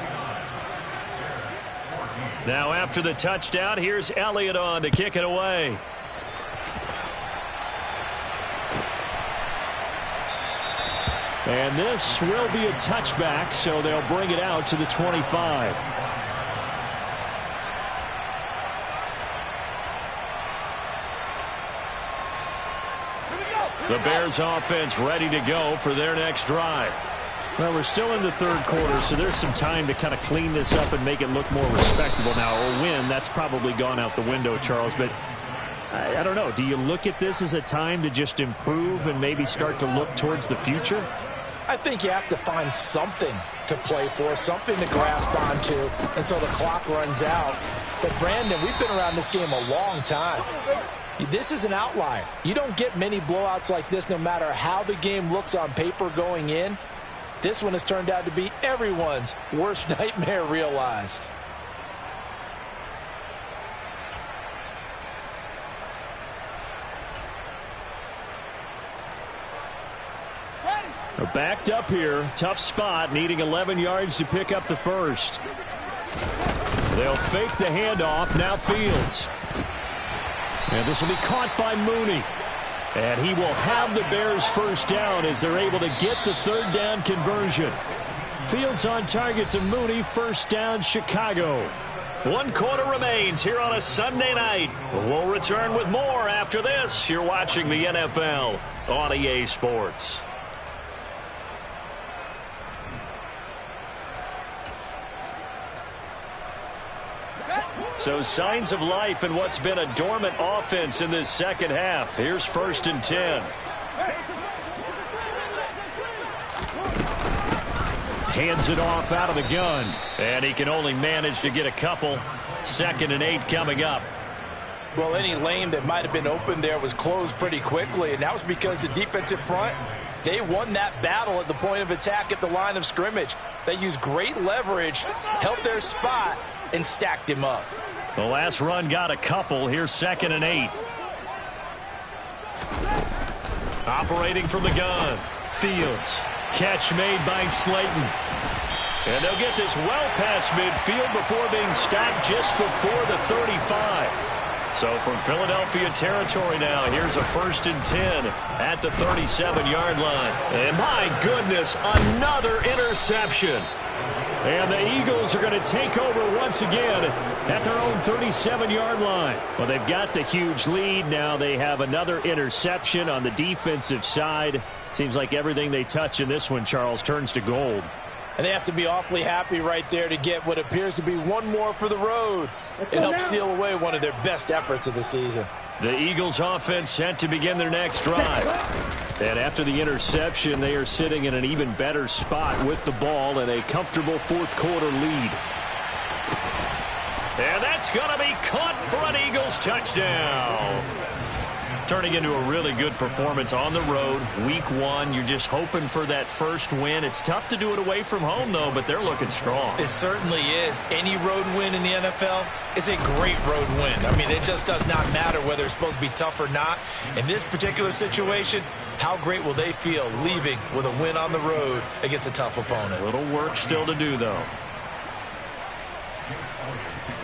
Now after the touchdown, here's Elliott on to kick it away. And this will be a touchback, so they'll bring it out to the 25. The Bears offense ready to go for their next drive. Well, we're still in the 3rd quarter, so there's some time to kind of clean this up and make it look more respectable. Now, a win, that's probably gone out the window, Charles, but I don't know. Do you look at this as a time to just improve and maybe start to look towards the future? I think you have to find something to play for, something to grasp onto until the clock runs out. But, Brandon, we've been around this game a long time. This is an outlier. You don't get many blowouts like this no matter how the game looks on paper going in. This one has turned out to be everyone's worst nightmare realized. They're backed up here. Tough spot, needing 11 yards to pick up the first. They'll fake the handoff. Now Fields. And this will be caught by Mooney. And he will have the Bears first down as they're able to get the 3rd down conversion. Fields on target to Mooney. First down, Chicago. 1 quarter remains here on a Sunday night. We'll return with more after this. You're watching the NFL on EA Sports. So signs of life in what's been a dormant offense in this 2nd half. Here's 1st and 10. Hands it off out of the gun. And he can only manage to get a couple. 2nd and 8 coming up. Well, any lane that might have been open there was closed pretty quickly, and that was because the defensive front, they won that battle at the point of attack at the line of scrimmage. They used great leverage, helped their spot, and stacked him up. The last run got a couple. Here's 2nd and 8. Operating from the gun. Fields. Catch made by Slayton. And they'll get this well past midfield before being stopped just before the 35. So from Philadelphia territory now, here's a 1st and 10 at the 37-yard line. And my goodness, another interception. And the Eagles are going to take over once again at their own 37-yard line. Well, they've got the huge lead. Now they have another interception on the defensive side. Seems like everything they touch in this one, Charles, turns to gold. And they have to be awfully happy right there to get what appears to be one more for the road. It helps seal away one of their best efforts of the season. The Eagles offense set to begin their next drive. And after the interception, they are sitting in an even better spot with the ball and a comfortable 4th quarter lead. And that's going to be caught for an Eagles touchdown. Turning into a really good performance on the road. Week 1, you're just hoping for that first win. It's tough to do it away from home, though, but they're looking strong. It certainly is. Any road win in the NFL is a great road win. I mean, it just does not matter whether it's supposed to be tough or not. In this particular situation, how great will they feel leaving with a win on the road against a tough opponent? A little work still to do, though.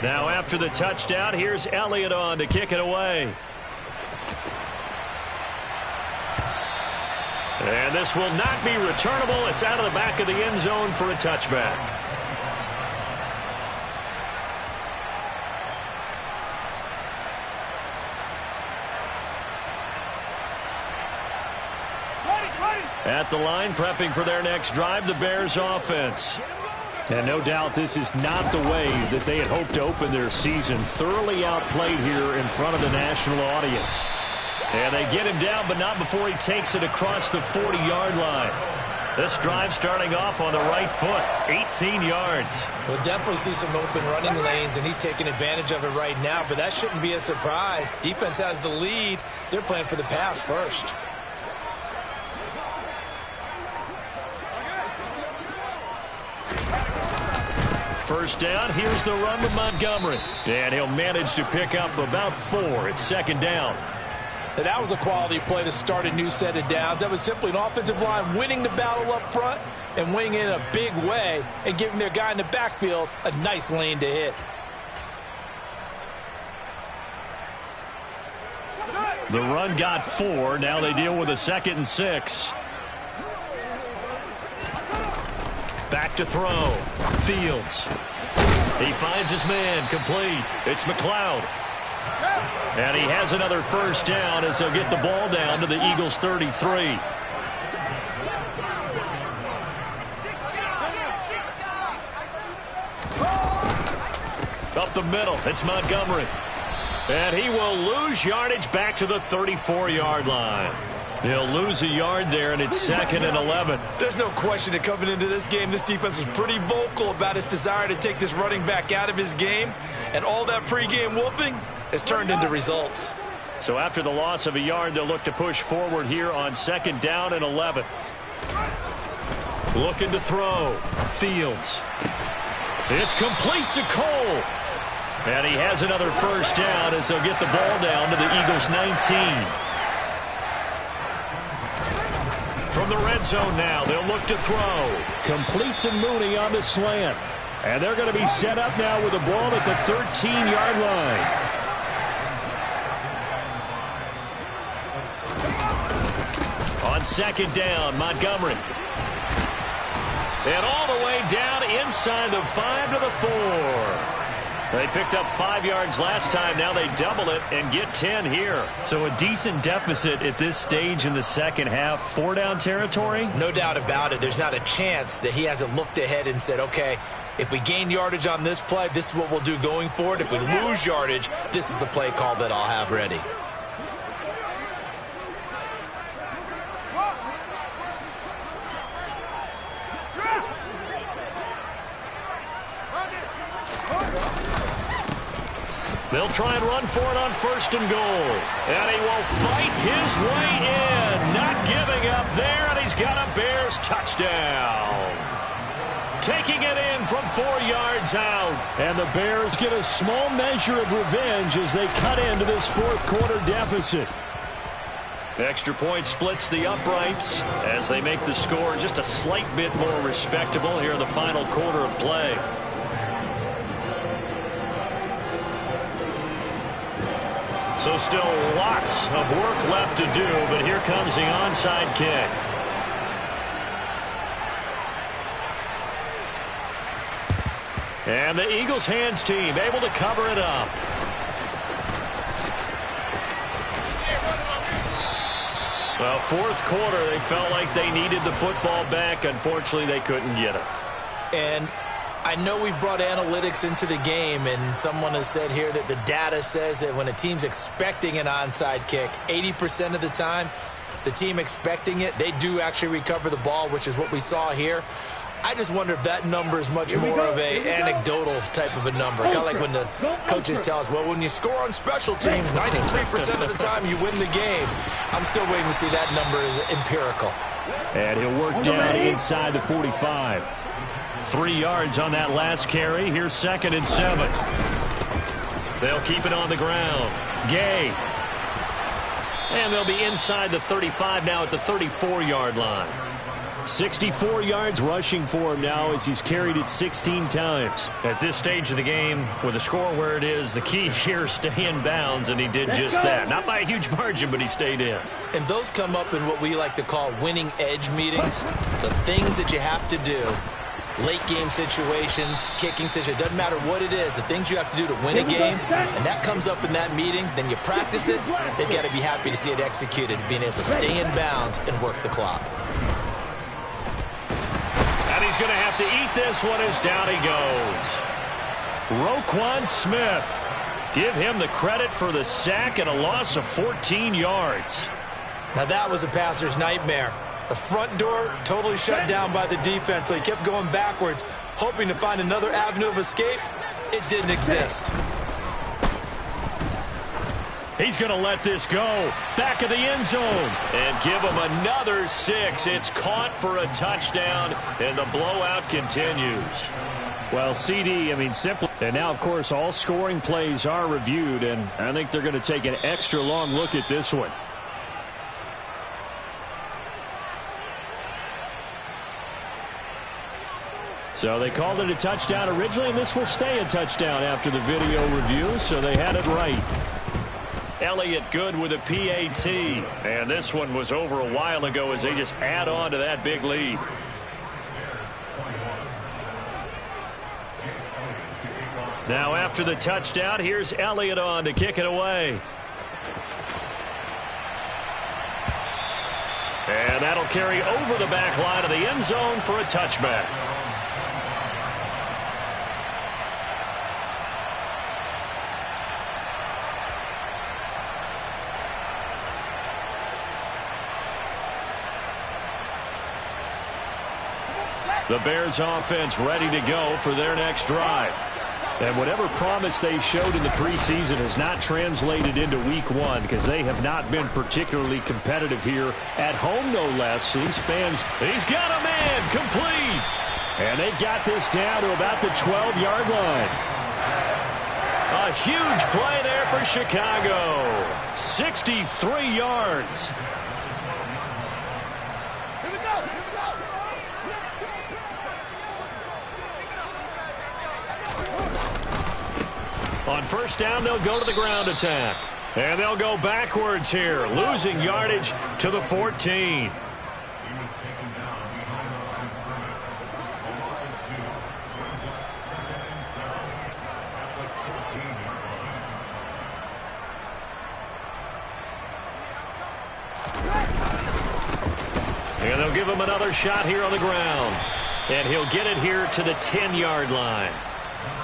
Now, after the touchdown, here's Elliott on to kick it away. And this will not be returnable. It's out of the back of the end zone for a touchback. At the line, prepping for their next drive, the Bears offense. And no doubt this is not the way that they had hoped to open their season. Thoroughly outplayed here in front of the national audience. And they get him down, but not before he takes it across the 40-yard line. This drive starting off on the right foot, 18 yards. We'll definitely see some open running lanes, and he's taking advantage of it right now, but that shouldn't be a surprise. Defense has the lead. They're playing for the pass first. First down, here's the run with Montgomery. And he'll manage to pick up about 4. It's second down. And that was a quality play to start a new set of downs. That was simply an offensive line winning the battle up front and winning it in a big way and giving their guy in the backfield a nice lane to hit. The run got 4. Now they deal with a 2nd and 6. Back to throw. Fields. He finds his man. Complete. It's McLeod. And he has another first down as they'll get the ball down to the Eagles' 33. Up the middle, it's Montgomery. And he will lose yardage back to the 34-yard line. He'll lose a yard there, and it's 2nd and 11. There's no question that coming into this game, this defense was pretty vocal about its desire to take this running back out of his game. And all that pregame wolfing has turned into results. So after the loss of a yard, they'll look to push forward here on 2nd down and 11. Looking to throw. Fields. It's complete to Cole. And he has another first down as they'll get the ball down to the Eagles' 19. From the red zone now, they'll look to throw. Complete to Mooney on the slant. And they're going to be set up now with the ball at the 13-yard line. On 2nd down, Montgomery. And all the way down inside the 5 to the 4. They picked up 5 yards last time. Now they double it and get 10 here. So a decent deficit at this stage in the second half. 4-down territory? No doubt about it. There's not a chance that he hasn't looked ahead and said, okay, if we gain yardage on this play, this is what we'll do going forward. If we lose yardage, this is the play call that I'll have ready. They'll try and run for it on 1st and goal. And he will fight his way in. Not giving up there, and he's got a Bears touchdown. Taking it in from 4 yards out. And the Bears get a small measure of revenge as they cut into this 4th quarter deficit. Extra point splits the uprights as they make the score just a slight bit more respectable here in the final quarter of play. So still lots of work left to do, but here comes the onside kick. And the Eagles hands team able to cover it up. Well, 4th quarter, they felt like they needed the football back. Unfortunately, they couldn't get it. And I know we brought analytics into the game, and someone has said here that the data says that when a team's expecting an onside kick, 80% of the time, the team expecting it, they do actually recover the ball, which is what we saw here. I just wonder if that number is much more of a anecdotal type of a number. Kind of like when the coaches tell us, well, when you score on special teams, 93% of the time you win the game. I'm still waiting to see that number is empirical. And he'll work down inside the 45. 3 yards on that last carry. Here's 2nd and 7. They'll keep it on the ground. Gay. And they'll be inside the 35 now at the 34-yard line. 64 yards rushing for him now as he's carried it 16 times. At this stage of the game, with the score where it is, the key here is stay in bounds, and he did just that. Not by a huge margin, but he stayed in. And those come up in what we like to call winning edge meetings. The things that you have to do. Late game situations, kicking situations, doesn't matter what it is, the things you have to do to win a game, and that comes up in that meeting, then you practice it, they've got to be happy to see it executed, being able to stay in bounds and work the clock. And he's going to have to eat this one as down he goes. Roquan Smith. Give him the credit for the sack and a loss of 14 yards. Now that was a passer's nightmare. The front door totally shut down by the defense, so he kept going backwards, hoping to find another avenue of escape. It didn't exist. He's going to let this go. Back of the end zone. And give him another 6. It's caught for a touchdown, and the blowout continues. Well, CD, simple. And now, of course, all scoring plays are reviewed, and I think they're going to take an extra long look at this one. So they called it a touchdown originally, and this will stay a touchdown after the video review, so they had it right. Elliott good with a PAT. And this one was over a while ago as they just add on to that big lead. Now after the touchdown, here's Elliott on to kick it away. And that'll carry over the back line of the end zone for a touchback. The Bears offense ready to go for their next drive. And whatever promise they showed in the preseason has not translated into week 1 because they have not been particularly competitive here at home, no less. These fans, he's got a man complete. And they've got this down to about the 12-yard line. A huge play there for Chicago. 63 yards. On first down, they'll go to the ground attack. And they'll go backwards here, losing yardage to the 14. And they'll give him another shot here on the ground. And he'll get it here to the 10-yard line.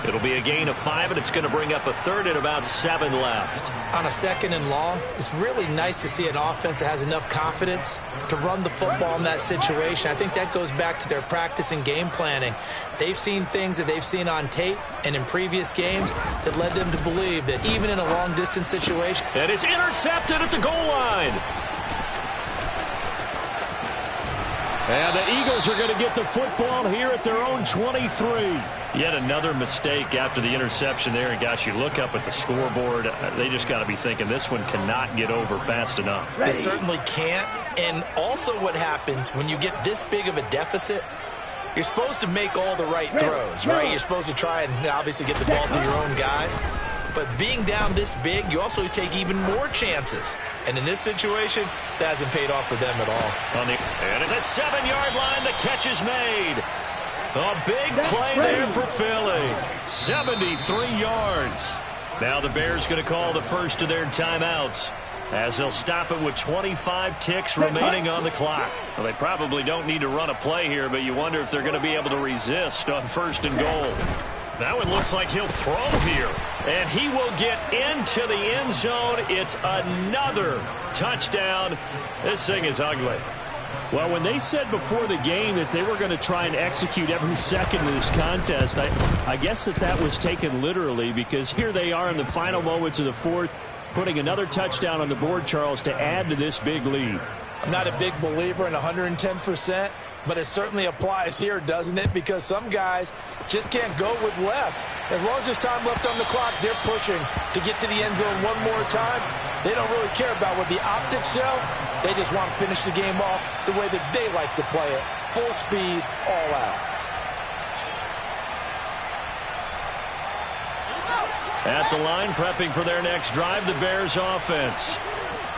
It'll be a gain of 5, and it's going to bring up a third and about 7 left. On a 2nd and long, it's really nice to see an offense that has enough confidence to run the football in that situation. I think that goes back to their practice and game planning. They've seen things that they've seen on tape and in previous games that led them to believe that even in a long-distance situation. And it's intercepted at the goal line. And the Eagles are going to get the football here at their own 23. Yet another mistake after the interception there. And, gosh, you look up at the scoreboard. They just got to be thinking this one cannot get over fast enough. It certainly can't. And also what happens when you get this big of a deficit, you're supposed to make all the right throws, right? You're supposed to try and obviously get the ball to your own guys. But being down this big, you also take even more chances. And in this situation, that hasn't paid off for them at all. And at the 7-yard line, the catch is made. A big play there for Philly. 73 yards. Now the Bears going to call the first of their timeouts as they'll stop it with 25 ticks remaining on the clock. Well, they probably don't need to run a play here, but you wonder if they're going to be able to resist on 1st and goal. That one looks like he'll throw here. And he will get into the end zone. It's another touchdown. This thing is ugly. Well, when they said before the game that they were going to try and execute every second of this contest, I guess that was taken literally, because here they are in the final moments of the fourth, putting another touchdown on the board, Charles, to add to this big lead. I'm not a big believer in 110%, but it certainly applies here, doesn't it? Because some guys just can't go with less. As long as there's time left on the clock, they're pushing to get to the end zone one more time. They don't really care about what the optics show. They just want to finish the game off the way that they like to play it. Full speed, all out. At the line, prepping for their next drive, the Bears offense.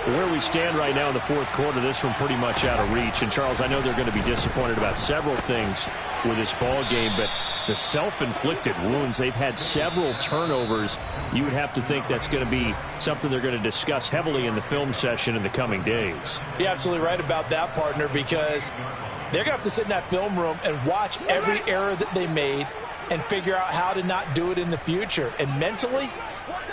Where we stand right now in the fourth quarter, this one pretty much out of reach. And, Charles, I know they're going to be disappointed about several things with this ball game, but the self-inflicted wounds, they've had several turnovers. You would have to think that's going to be something they're going to discuss heavily in the film session in the coming days. You're absolutely right about that, partner, because they're going to have to sit in that film room and watch every error that they made and figure out how to not do it in the future. And mentally,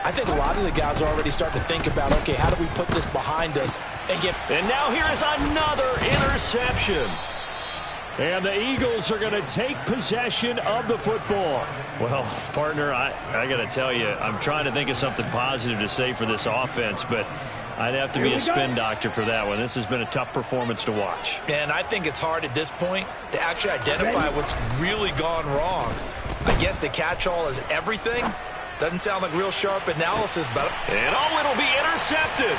I think a lot of the guys are already starting to think about, okay, how do we put this behind us and get... And now here is another interception. And the Eagles are going to take possession of the football. Well, partner, I got to tell you, I'm trying to think of something positive to say for this offense, but I'd have to be a spin doctor for that one. This has been a tough performance to watch. And I think it's hard at this point to actually identify what's really gone wrong. I guess the catch-all is everything. Doesn't sound like real sharp analysis, but... And it'll be intercepted.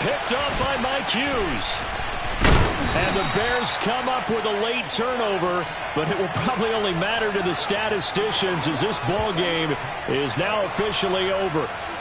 Picked up by Mike Hughes. And the Bears come up with a late turnover, but it will probably only matter to the statisticians as this ball game is now officially over.